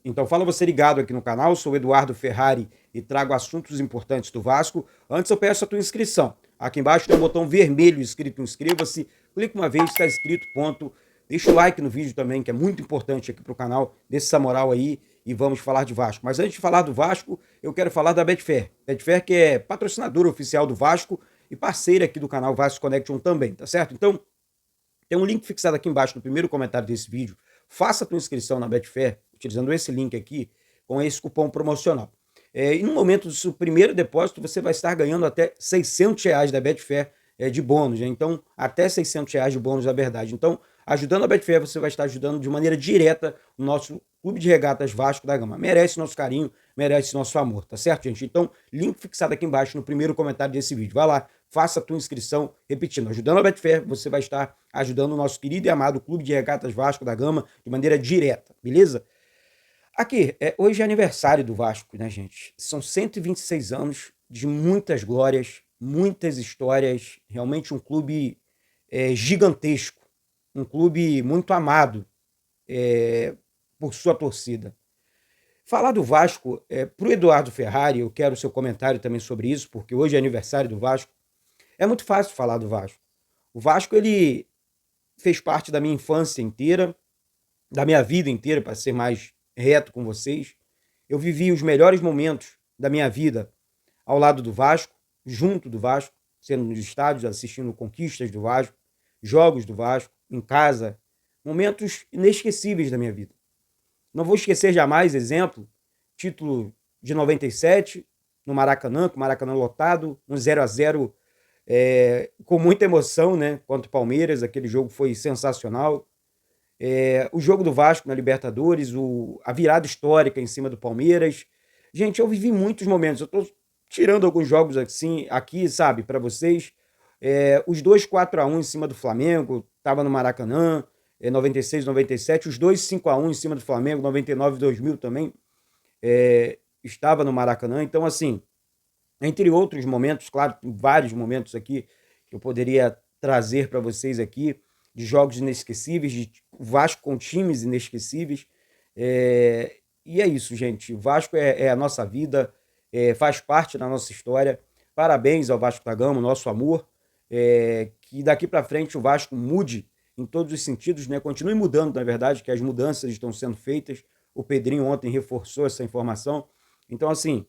Então fala você ligado aqui no canal, sou o Eduardo Ferrari e trago assuntos importantes do Vasco. Antes eu peço a tua inscrição. Aqui embaixo tem um botão vermelho escrito inscreva-se. Clica uma vez, está escrito, ponto. Deixa o like no vídeo também, que é muito importante aqui para o canal. Dê essa moral aí e vamos falar de Vasco. Mas antes de falar do Vasco, eu quero falar da Betfair. Betfair que é patrocinadora oficial do Vasco e parceira aqui do canal Vasco Connection também, tá certo? Então, tem um link fixado aqui embaixo no primeiro comentário desse vídeo. Faça a tua inscrição na Betfair, utilizando esse link aqui, com esse cupom promocional. E no momento do seu primeiro depósito, você vai estar ganhando até R$ 600 da Betfair de bônus. Né? Então, até R$ 600 de bônus, na verdade. Então, ajudando a Betfair, você vai estar ajudando de maneira direta o nosso Clube de Regatas Vasco da Gama. Merece nosso carinho, merece nosso amor, tá certo, gente? Então, link fixado aqui embaixo no primeiro comentário desse vídeo. Vai lá, faça a tua inscrição. Repetindo, ajudando a Betfair, você vai estar ajudando o nosso querido e amado Clube de Regatas Vasco da Gama de maneira direta, beleza? Aqui, hoje é aniversário do Vasco, né, gente? São 126 anos de muitas glórias, muitas histórias, realmente um clube gigantesco, um clube muito amado por sua torcida. Falar do Vasco, para o Eduardo Ferrari, eu quero o seu comentário também sobre isso, porque hoje é aniversário do Vasco. É muito fácil falar do Vasco. O Vasco, ele fez parte da minha infância inteira, da minha vida inteira, para ser mais reto com vocês. Eu vivi os melhores momentos da minha vida ao lado do Vasco, junto do Vasco, sendo nos estádios, assistindo conquistas do Vasco, jogos do Vasco, em casa, momentos inesquecíveis da minha vida. Não vou esquecer jamais, exemplo, título de 97, no Maracanã, com o Maracanã lotado, um 0-0 com muita emoção, né, contra o Palmeiras. Aquele jogo foi sensacional. O jogo do Vasco na Libertadores, a virada histórica em cima do Palmeiras. Gente, eu vivi muitos momentos. Eu estou tirando alguns jogos assim, aqui, sabe, para vocês. Os dois 4-1 em cima do Flamengo, estava no Maracanã, 96, 97. Os dois 5-1 em cima do Flamengo, 99 e 2000 também, estava no Maracanã. Então, assim, entre outros momentos, claro, vários momentos aqui que eu poderia trazer para vocês aqui, de jogos inesquecíveis, de Vasco com times inesquecíveis. E é isso, gente. O Vasco é a nossa vida, faz parte da nossa história. Parabéns ao Vasco da Gama, nosso amor. Que daqui para frente o Vasco mude em todos os sentidos, né? Continue mudando, na verdade, que as mudanças estão sendo feitas. O Pedrinho ontem reforçou essa informação. Então, assim,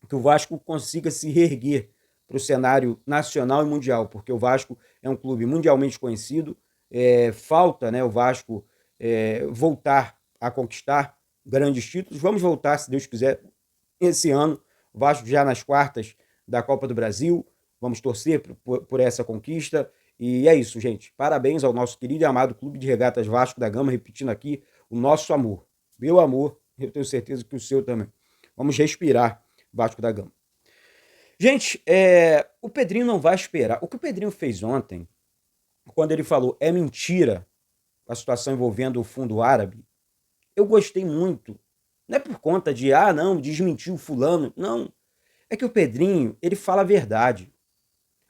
que o Vasco consiga se reerguer para o cenário nacional e mundial, porque o Vasco é um clube mundialmente conhecido. Falta, né, o Vasco voltar a conquistar grandes títulos. Vamos voltar, se Deus quiser, esse ano. O Vasco já nas quartas da Copa do Brasil. Vamos torcer por essa conquista. E é isso, gente. Parabéns ao nosso querido e amado Clube de Regatas Vasco da Gama. Repetindo aqui, o nosso amor. Meu amor, eu tenho certeza que o seu também. Vamos respirar, Vasco da Gama. Gente, o Pedrinho não vai esperar. O que o Pedrinho fez ontem, quando ele falou é mentira a situação envolvendo o fundo árabe, eu gostei muito. Não é por conta de, não, desmentiu o fulano. Não. É que o Pedrinho, ele fala a verdade.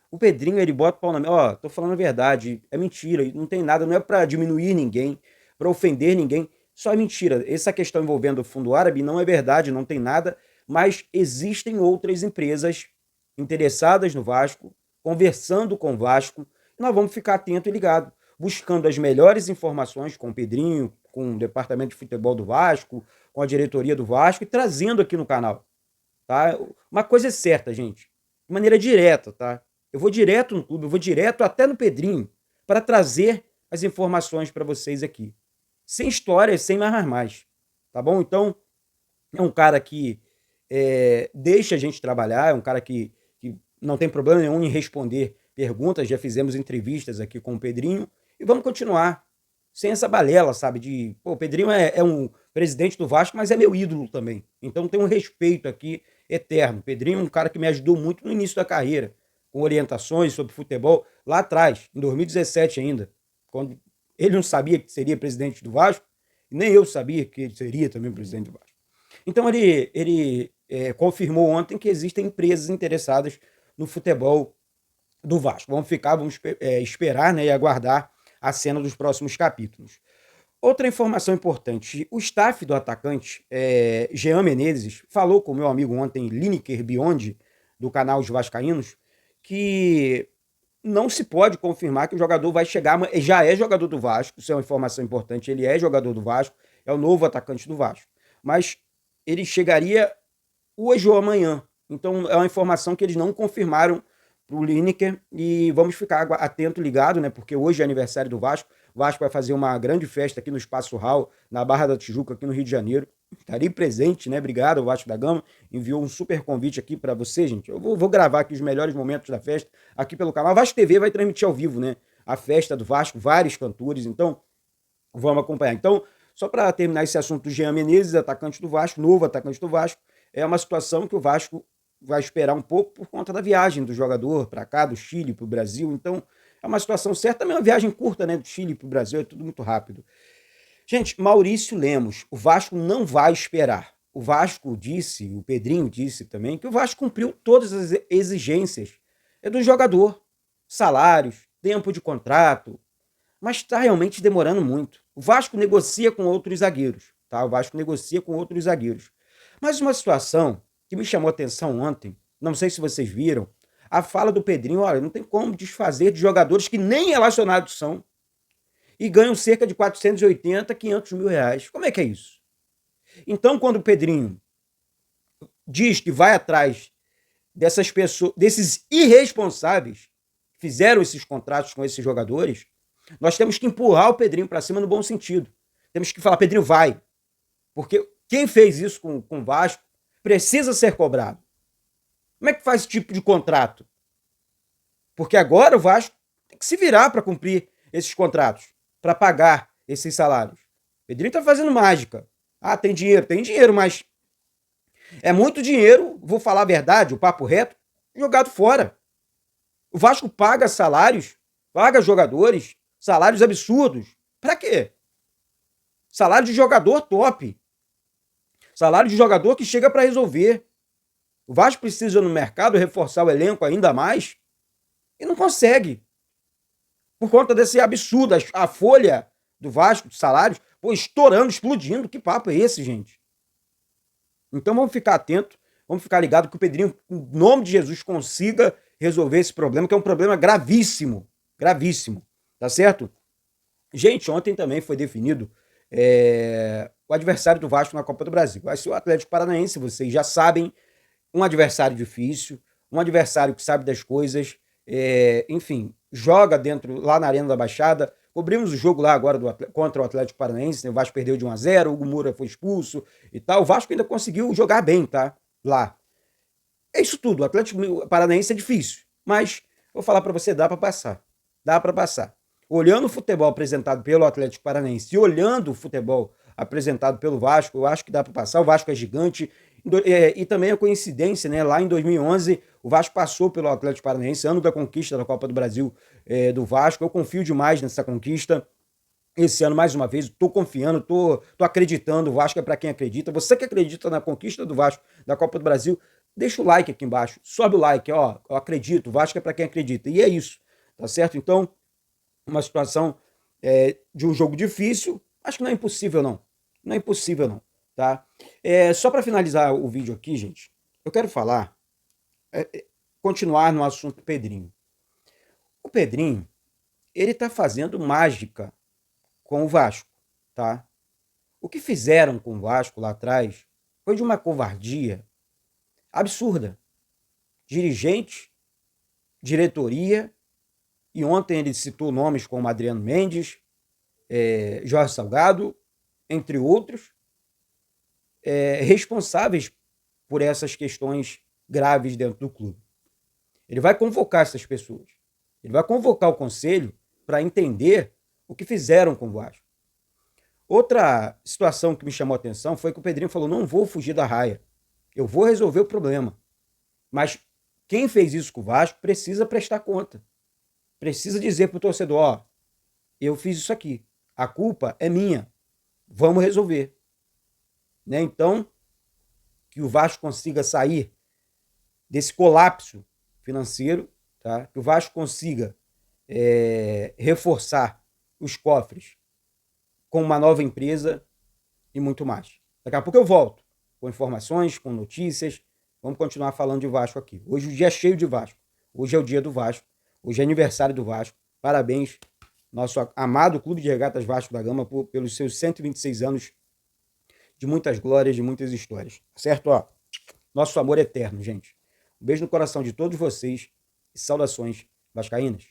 O Pedrinho, ele bota o pau na mesa. Tô falando a verdade. É mentira. Não tem nada. Não é para diminuir ninguém, para ofender ninguém. Só é mentira. Essa questão envolvendo o fundo árabe não é verdade. Não tem nada. Mas existem outras empresas interessadas no Vasco, conversando com o Vasco. Nós vamos ficar atento e ligado, buscando as melhores informações com o Pedrinho, com o departamento de futebol do Vasco, com a diretoria do Vasco e trazendo aqui no canal, tá? Uma coisa é certa, gente, de maneira direta, tá? Eu vou direto no clube, eu vou direto até no Pedrinho para trazer as informações para vocês aqui. Sem histórias, sem mais, tá bom? Então, é um cara que deixa a gente trabalhar, é um cara que não tem problema nenhum em responder perguntas, já fizemos entrevistas aqui com o Pedrinho e vamos continuar sem essa balela, sabe, o Pedrinho é um presidente do Vasco, mas é meu ídolo também, então tem um respeito aqui eterno. Pedrinho é um cara que me ajudou muito no início da carreira, com orientações sobre futebol, lá atrás, em 2017 ainda, quando ele não sabia que seria presidente do Vasco, nem eu sabia que ele seria também presidente do Vasco. Então ele confirmou ontem que existem empresas interessadas no futebol do Vasco. Vamos esperar, né, e aguardar a cena dos próximos capítulos. Outra informação importante, o staff do atacante, Jean Menezes, falou com o meu amigo ontem, Lineker Biondi, do canal Os Vascaínos, que não se pode confirmar que o jogador vai chegar, já é jogador do Vasco, isso é uma informação importante, ele é jogador do Vasco, é o novo atacante do Vasco, mas ele chegaria hoje ou amanhã, então é uma informação que eles não confirmaram para o Lineker e vamos ficar atento, ligado, né, porque hoje é aniversário do Vasco, o Vasco vai fazer uma grande festa aqui no Espaço Hall, na Barra da Tijuca, aqui no Rio de Janeiro. Estarei presente, né? Obrigado, o Vasco da Gama. Enviou um super convite aqui para você, gente. Eu vou gravar aqui os melhores momentos da festa aqui pelo canal. A Vasco TV vai transmitir ao vivo, né? A festa do Vasco, vários cantores. Então, vamos acompanhar. Então, só para terminar esse assunto do Jean Menezes, atacante do Vasco, novo atacante do Vasco, é uma situação que o Vasco vai esperar um pouco por conta da viagem do jogador para cá, do Chile para o Brasil. Então, é uma situação certa, também uma viagem curta, né, do Chile para o Brasil, é tudo muito rápido. Gente, Maurício Lemos, o Vasco não vai esperar. O Vasco disse, o Pedrinho disse também, que o Vasco cumpriu todas as exigências do jogador. Salários, tempo de contrato, mas está realmente demorando muito. O Vasco negocia com outros zagueiros, tá? O Vasco negocia com outros zagueiros. Mas uma situação que me chamou a atenção ontem, não sei se vocês viram, a fala do Pedrinho, olha, não tem como desfazer de jogadores que nem relacionados são e ganham cerca de 480, 500 mil reais. Como é que é isso? Então, quando o Pedrinho diz que vai atrás dessas pessoas, desses irresponsáveis que fizeram esses contratos com esses jogadores, nós temos que empurrar o Pedrinho para cima no bom sentido. Temos que falar, Pedrinho, vai. Porque quem fez isso com o Vasco precisa ser cobrado. Como é que faz esse tipo de contrato? Porque agora o Vasco tem que se virar para cumprir esses contratos, para pagar esses salários. O Pedrinho está fazendo mágica. Ah, tem dinheiro, mas é muito dinheiro, vou falar a verdade, o papo reto, jogado fora. O Vasco paga salários, paga jogadores, salários absurdos. Para quê? Salário de jogador top. Salário de jogador que chega para resolver. O Vasco precisa no mercado reforçar o elenco ainda mais e não consegue. Por conta desse absurdo, a folha do Vasco de salários, pô, estourando, explodindo. Que papo é esse, gente? Então vamos ficar atentos, vamos ficar ligados que o Pedrinho, em nome de Jesus, consiga resolver esse problema, que é um problema gravíssimo. Gravíssimo. Tá certo? Gente, ontem também foi definido o adversário do Vasco na Copa do Brasil. Vai ser o Atlético Paranaense, vocês já sabem, um adversário difícil, um adversário que sabe das coisas, enfim, joga lá na Arena da Baixada. Cobrimos o jogo lá agora contra o Atlético Paranaense, né? O Vasco perdeu de 1-0, o Hugo Moura foi expulso e tal. O Vasco ainda conseguiu jogar bem, tá? Lá. É isso tudo, o Atlético Paranaense é difícil, mas vou falar para você, dá para passar. Dá para passar. Olhando o futebol apresentado pelo Atlético Paranaense e olhando o futebol apresentado pelo Vasco, eu acho que dá para passar. O Vasco é gigante. E também a coincidência, né? Lá em 2011, o Vasco passou pelo Atlético Paranaense, ano da conquista da Copa do Brasil do Vasco. Eu confio demais nessa conquista. Esse ano, mais uma vez, estou confiando, estou acreditando. O Vasco é para quem acredita. Você que acredita na conquista do Vasco da Copa do Brasil, deixa o like aqui embaixo. Sobe o like, ó. Eu acredito. O Vasco é para quem acredita. E é isso, tá certo? Então, uma situação de um jogo difícil, acho que não é impossível, não. Não é impossível, não. Tá? Só para finalizar o vídeo aqui, gente, eu quero falar, continuar no assunto Pedrinho. O Pedrinho, ele tá fazendo mágica com o Vasco, tá? O que fizeram com o Vasco lá atrás foi de uma covardia absurda. Dirigente, diretoria, e ontem ele citou nomes como Adriano Mendes, Jorge Salgado, entre outros, responsáveis por essas questões graves dentro do clube. Ele vai convocar essas pessoas. Ele vai convocar o conselho para entender o que fizeram com o Vasco. Outra situação que me chamou a atenção foi que o Pedrinho falou, não vou fugir da raia. Eu vou resolver o problema. Mas quem fez isso com o Vasco precisa prestar conta. Precisa dizer para o torcedor, ó, eu fiz isso aqui. A culpa é minha. Vamos resolver. Né? Então, que o Vasco consiga sair desse colapso financeiro, tá? Que o Vasco consiga reforçar os cofres com uma nova empresa e muito mais. Daqui a pouco eu volto com informações, com notícias. Vamos continuar falando de Vasco aqui. Hoje o dia é cheio de Vasco. Hoje é o dia do Vasco. Hoje é aniversário do Vasco. Parabéns, nosso amado Clube de Regatas Vasco da Gama, pelos seus 126 anos de muitas glórias, de muitas histórias. Certo? Ó, nosso amor eterno, gente. Um beijo no coração de todos vocês e saudações vascaínas.